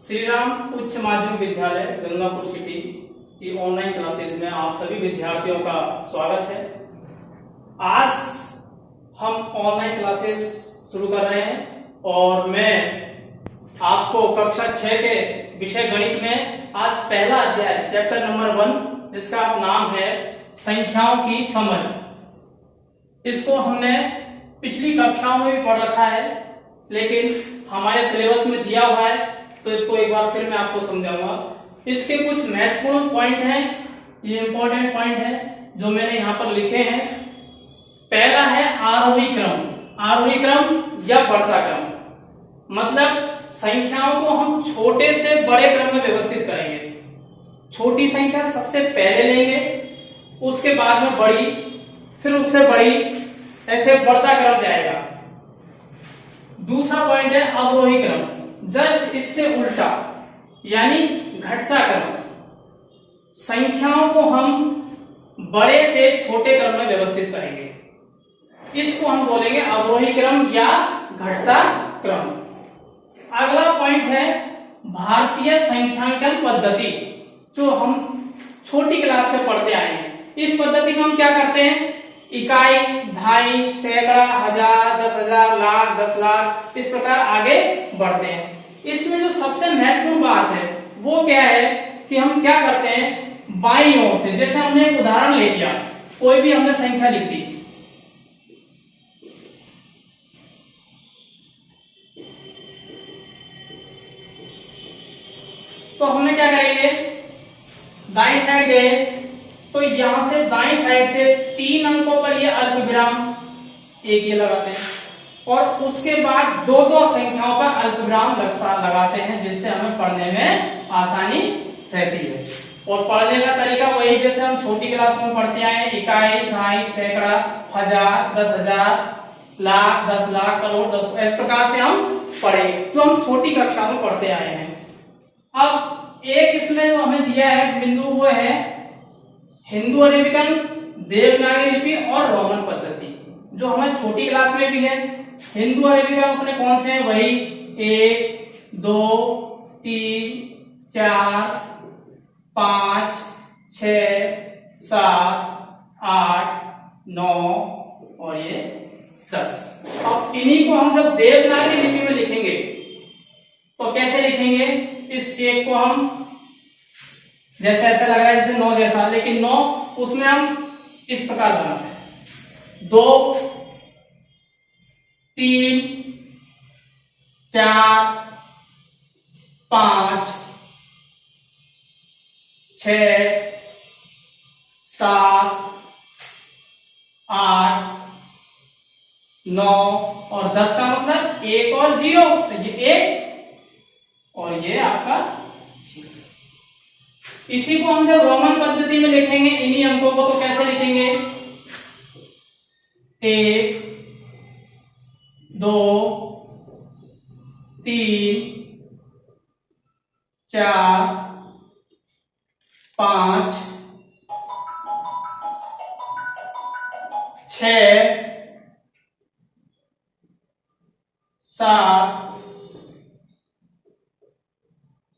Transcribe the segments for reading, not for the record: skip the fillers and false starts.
श्री राम उच्च माध्यमिक विद्यालय गंगापुर सिटी की ऑनलाइन क्लासेज में आप सभी विद्यार्थियों का स्वागत है। आज हम ऑनलाइन क्लासेस शुरू कर रहे हैं और मैं आपको कक्षा 6 के विषय गणित में आज पहला अध्याय चैप्टर नंबर 1 जिसका नाम है संख्याओं की समझ, इसको हमने पिछली कक्षाओं में भी पढ़ रखा है, लेकिन हमारे सिलेबस में दिया हुआ है तो इसको एक बार फिर मैं आपको समझाऊंगा। इसके कुछ महत्वपूर्ण पॉइंट हैं, ये इंपॉर्टेंट पॉइंट है जो मैंने यहाँ पर लिखे हैं। पहला है आरोही क्रम या बढ़ता क्रम, मतलब संख्याओं को हम छोटे से बड़े क्रम में व्यवस्थित करेंगे। छोटी संख्या सबसे पहले लेंगे, उसके बाद में बड़ी, फिर उससे बड़ी, ऐसे बढ़ता क्रम जाएगा। दूसरा पॉइंट है अवरोही क्रम, जस्ट इससे उल्टा, यानी घटता क्रम। संख्याओं को हम बड़े से छोटे क्रम में व्यवस्थित करेंगे, इसको हम बोलेंगे अवरोही क्रम या घटता क्रम। अगला पॉइंट है भारतीय संख्यांकन पद्धति, जो हम छोटी क्लास से पढ़ते आए हैं। इस पद्धति में हम क्या करते हैं, इकाई, दहाई, सैकड़ा, हजार, 10,000, लाख, 10 लाख, इस प्रकार आगे बढ़ते हैं। इसमें जो सबसे महत्वपूर्ण बात है वो क्या है कि हम क्या करते हैं, बाईं ओर से, जैसे हमने एक उदाहरण ले लिया, कोई भी हमने संख्या लिख दी, तो हमने क्या करेंगे, दाईं साइड गए तो यहां से दाईं साइड से 3 अंकों पर ये अल्पविराम एक ये लगाते हैं और उसके बाद दो संख्याओं पर अल्पविराम लगाते हैं, जिससे हमें पढ़ने में आसानी रहती है। और पढ़ने का तरीका वही जैसे हम छोटी क्लास में पढ़ते आए हैं, इकाई, दहाई, सैकड़ा, हजार, 10,000, लाख, 10 लाख, करोड़, 10, इस प्रकार से हम पढ़े जो हम छोटी कक्षा में पढ़ते आए हैं। अब एक इसमें जो हमें दिया है बिंदु, वो है हिंदू अरेबिकन, देवनागरी लिपि और रोमन पद्धति, जो हमें छोटी क्लास में भी है। हिंदू अरेबिका अपने कौन से हैं, वही 1, 2, 3, 4, 5, 6, 7, 8, 9 और ये 10। अब इन्हीं को हम जब देवनागरी लिपि में लिखेंगे तो कैसे लिखेंगे, इस एक को हम जैसे ऐसा लग रहा है जैसे 9 जैसा, लेकिन 9 उसमें हम इस प्रकार बनाते हैं, 2, 3, 4, 5, 6, 7, 8, 9 और 10 का मतलब 1 और 0, तो ये 1 और ये आपका 0। इसी को हम जब रोमन पद्धति में लिखेंगे इन्हीं अंकों को, तो कैसे लिखेंगे, 1, 2, 3, 4, 5, 6, 7,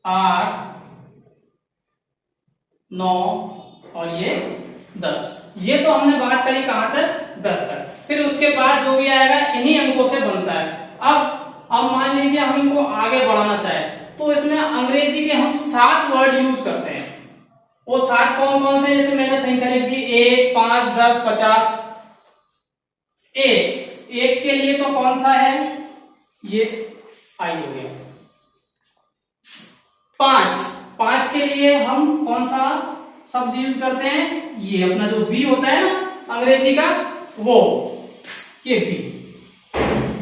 8, 9 और ये 10। ये तो हमने बात करी कहां तक, 10 तक। फिर उसके बाद जो भी आएगा इन्हीं अंकों से बनता है। अब मान लीजिए हम इनको आगे बढ़ाना चाहें तो इसमें अंग्रेजी के हम 7 वर्ड यूज करते हैं। वो 7 कौन कौन से, जैसे मैंने संख्या लिख दी 1, 5, 10, 50। एक के लिए तो कौन सा है, ये आई हो गया। 5 के लिए हम कौन सा शब्द यूज करते हैं, ये अपना जो बी होता है ना अंग्रेजी का, वो ये बी।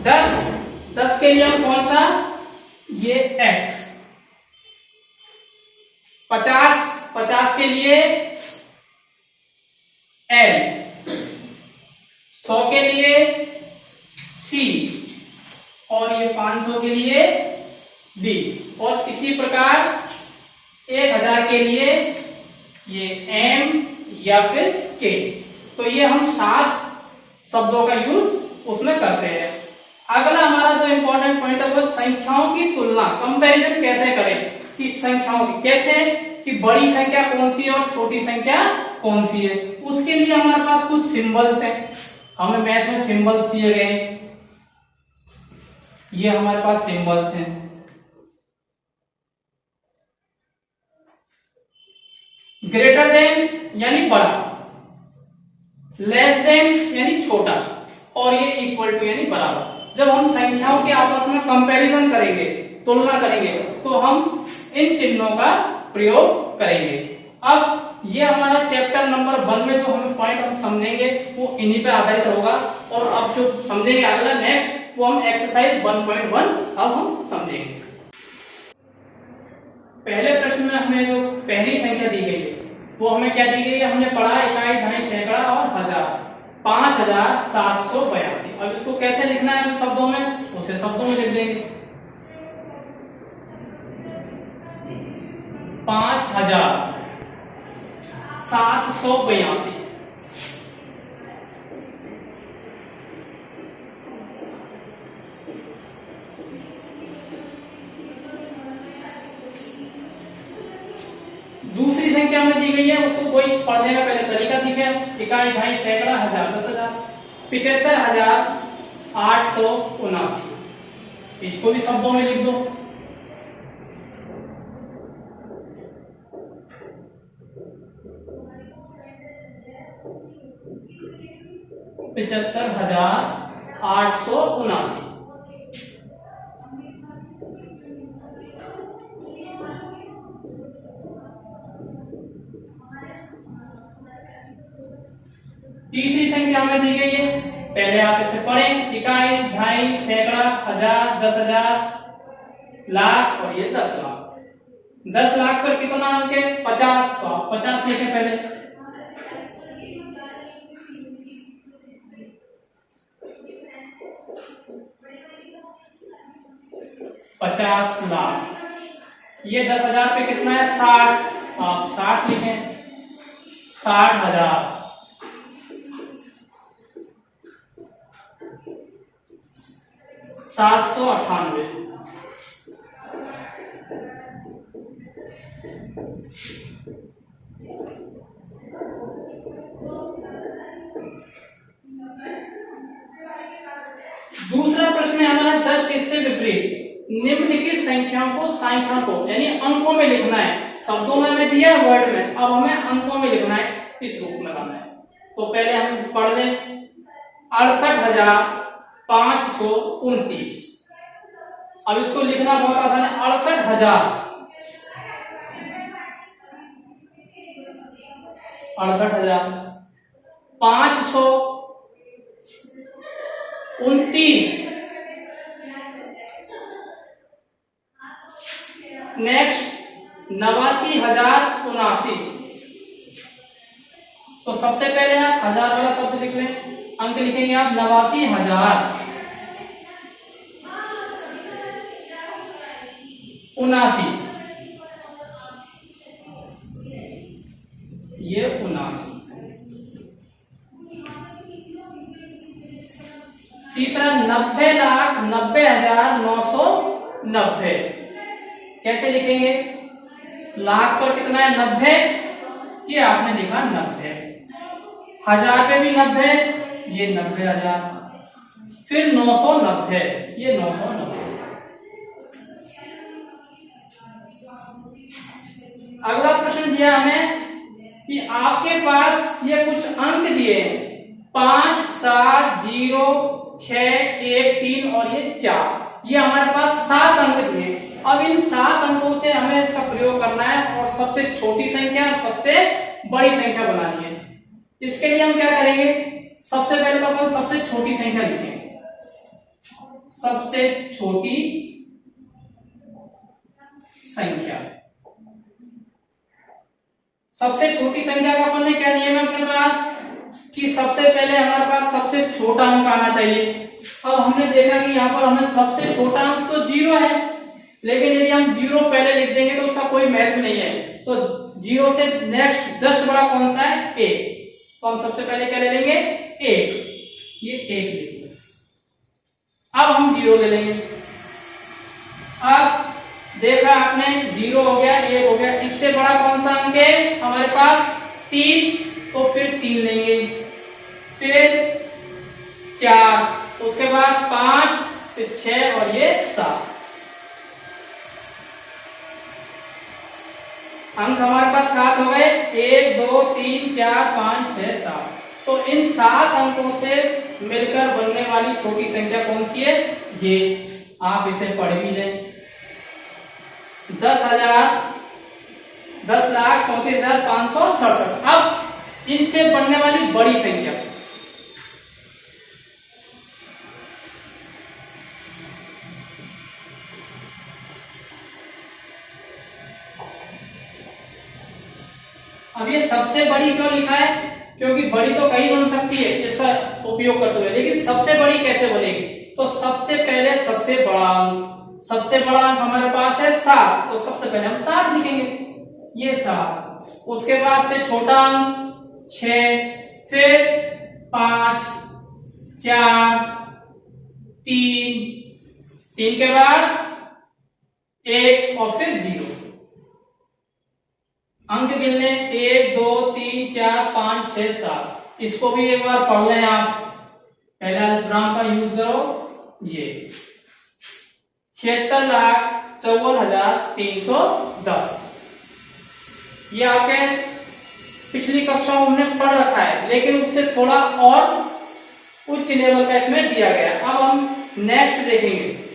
10 के लिए हम कौन सा, ये एक्स। 50 के लिए एल। 100 के लिए सी और ये 500 के लिए डी। और इसी प्रकार 1000 के लिए ये एम या फिर के। तो ये हम 7 शब्दों का यूज उसमें करते हैं। अगला हमारा जो इंपॉर्टेंट पॉइंट है वो संख्याओं की तुलना, कंपैरिजन कैसे करें कि संख्याओं की कैसे कि बड़ी संख्या कौन सी है और छोटी संख्या कौन सी है। उसके लिए हमारे पास कुछ सिंबल्स हैं, हमें मैथ में सिंबल्स दिए गए हैं, ये हमारे पास सिंबल्स हैं। ग्रेटर देन यानी बड़ा, लेस देन यानी छोटा, और ये इक्वल टू यानी बराबर। जब हम संख्याओं के आपस में कंपैरिजन करेंगे, तुलना करेंगे, तो हम इन चिन्हों का प्रयोग करेंगे। अब ये हमारा चैप्टर नंबर 1 में जो हमें पॉइंट हम समझेंगे वो इन्हीं पे आधारित होगा, और अब जो समझेंगे अगला नेक्स्ट वो हम एक्सरसाइज 1.1 अब हम समझेंगे। पहले प्रश्न में हमें जो पहली संख्या दी गई है वो हमें क्या दी गई है, हमने पढ़ा इकाई, दहाई, सैकड़ा और हजार, 5782। अब इसको कैसे लिखना है हम शब्दों में, उसे शब्दों में लिख देंगे। 5782। दूसरी संख्या में दी गई है, उसको कोई पढ़ने का पहले तरीका दिखे, इकाई, दहाई, सैकड़ा, हजार, 10,000, 75,879। इसको भी शब्दों में लिख दो। $75,879। तीसरी संख्या में दी गई है, पहले आप इसे पढ़ें, इकाई, दहाई, सैकड़ा, हजार, 10,000, लाख और ये 10 लाख। 10 लाख पर कितना अंक है, 50, तो आप 50 लिखें पहले। $50 लाख। ये 10,000 पे कितना है, 60, आप 60 लिखें। 60,000। 798। दूसरा प्रश्न है हमारा जस्ट इससे विपरीत, निम्नलिखित संख्याओं को सांख्यिकों यानी अंकों में लिखना है। शब्दों में हमें दिया है वर्ड में, अब हमें अंकों में लिखना है, इस रूप में लाना है। तो पहले हम इसे पढ़ लें, 68,529। अब इसको लिखना बहुत आसान है, 68,529। नेक्स्ट 89,079। तो सबसे पहले आप हजार वाला शब्द लिख लें, अंक लिखेंगे आप 89,079। ये 79। तीसरा 90,90,990। कैसे लिखेंगे, लाख पर कितना है, 90, ये आपने लिखा 90। हजार पे भी 90, ये 90,000। फिर 990, ये 990। अगला प्रश्न दिया हमें कि आपके पास ये कुछ अंक दिए 5, 7, 0, 6, 1, 3 और ये 4, ये हमारे पास 7 अंक दिए। अब इन 7 अंकों से हमें इसका प्रयोग करना है और सबसे छोटी संख्या और सबसे बड़ी संख्या बनानी है। इसके लिए हम क्या करेंगे, सबसे पहले तो अपन सबसे छोटी संख्या लिखेंगे। सबसे छोटी संख्या, सबसे छोटी संख्या का अपन ने क्या नियम है अपने पास कि सबसे पहले हमारे पास सबसे छोटा अंक आना चाहिए। अब हमने देखा कि यहाँ पर हमें सबसे छोटा अंक तो 0 है, लेकिन यदि हम 0 पहले लिख देंगे तो उसका कोई महत्व नहीं है। तो 0 से नेक्स्ट जस्ट बड़ा कौन सा है, 1। तो हम सबसे पहले क्या ले लेंगे, 1। ये 1 लिखेंगे। अब हम 0 ले लेंगे। अब देखा आपने 0 हो गया, 1 हो गया, इससे बड़ा कौन सा अंक है हमारे पास? 3, तो फिर 3 लेंगे, फिर 4, उसके बाद 5, फिर 6 और ये 7 अंक हमारे पास 7 हो गए। 1 2 3 4 5 6 7। तो इन 7 अंकों से मिलकर बनने वाली छोटी संख्या कौन सी है? ये आप इसे पढ़ भी लें। 10,34,567। अब इनसे बनने वाली बड़ी संख्या, अब ये सबसे बड़ी क्यों लिखा है? क्योंकि बड़ी तो कई बन सकती है इसका उपयोग करते हुए, लेकिन सबसे बड़ी कैसे बनेगी? तो सबसे पहले सबसे बड़ा अंक हमारे पास है 7, तो सबसे पहले हम 7 लिखेंगे, ये 7। उसके बाद से छोटा अंक 6, फिर 5 4 3 के बाद 1 और फिर 0। अंक गिनने 1 2 3 4 5 6 7। इसको भी एक बार पढ़ लें आप, पहला अल्पविराम का यूज करो। ये 76,54,310 ये आपके पिछली कक्षाओं में पढ़ रखा है, लेकिन उससे थोड़ा और उच्च लेवल का इसमें दिया गया। अब हम नेक्स्ट देखेंगे।